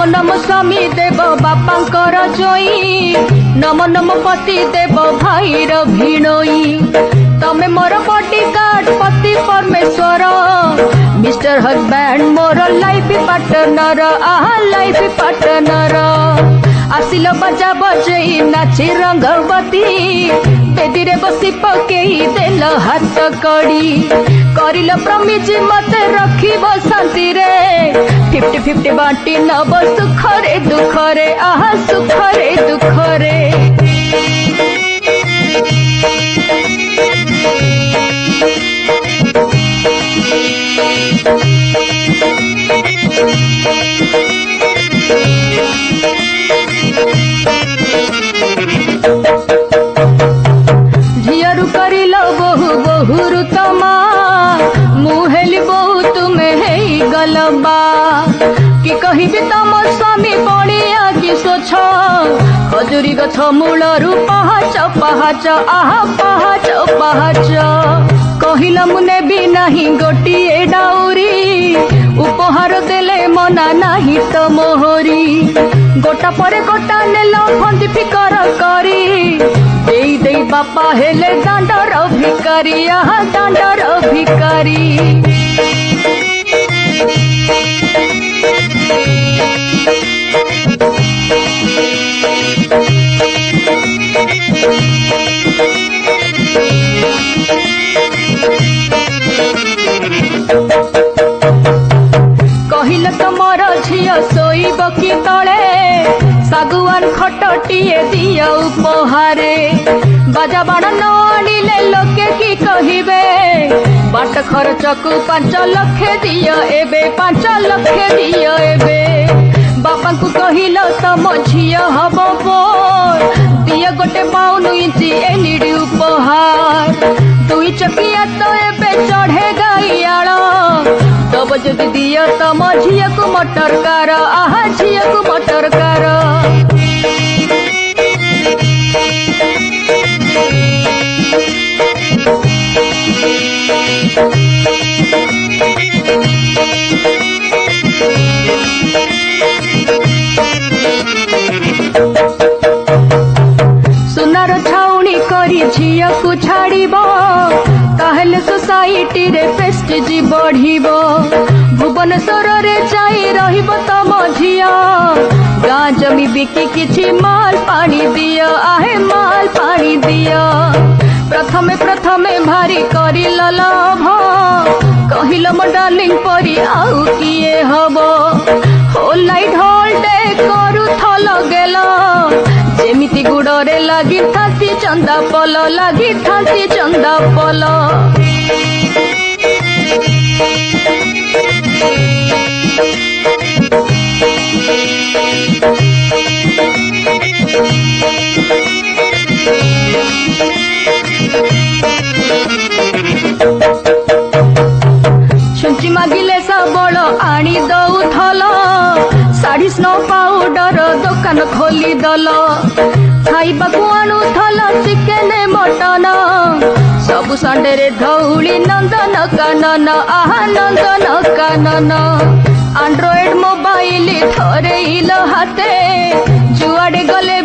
नम स्वामी देव बापांकर जोई नम नम पति देव भाईर भिणोई तमे मोर बॉडीगार्ड पति परमेश्वर mister husband more life partner life partner आसिल बजा बजई नाची रंगवती बेदी रे बसी पकेई देल हाथ कड़ी करिल प्रमिज मते रखिब शांति रे 50-50 बांटी नब सुख रे दुख रे सुख रे दुख रे झियरु करिल बहु बहुरु तमा मुहेली बहु तुमे हेई गलबा कि कहिबि तम स्वामी बणिया कि सोछ खजुरी गछ मूलरु पहाच पहाच पहाच पहाच कहिल मुने भी नाही गोटिए डाउरी उपहार देले मना नाही तो मोहरी गोटा परे गोटा नेल फंदी फिकर करी देई देई बापा हेले दांडर भिकारी दांडर भिकारी कहिल तमर झियो सोईब कि तले सागुआन खटटिए दिय उपहारे बाजा बाण न आनिले लोके कि कहिबे बाट खर्च को 5 लाख दिय एबे 5 लाख दिय एबे बापा को कहिल तम झियो हब बोर दिय गोटे 52 इंच एलईडी उपहार 2 चकिया तो एबे चढ़े गईयाल तब जदि दिय तम झियो को मोटर कार झियो को मोटर कार सुनार छाउणी करी झियो को छाड़ब ताहेले सोसाइटी रे प्रेस्टीज बढ़िबो भुवनेश्वर रे जाई रहिबो तम झियो गाँ जमी बिकी किछि माल पानी दियो माल पानी दियो प्रथमे प्रथमे भारी करिल लभ कहिल मो डार्लिंग परी आउ किए हबो होल नाइट होल डे करू थल गेल जेमिति गुड़रे लगी थासी चंदा पल लगी थासी चंदा पल छुंची मागिले सबल आनी दऊ थल साड़ी स्नो पाउडर दुकान खोली दल खाइबा को आणु थल चिकेन मटन सबु संडे रे धौली नंदन कानन नंदन कानन एंड्रॉइड मोबाइल थरे इल हाथे जुआड़े गले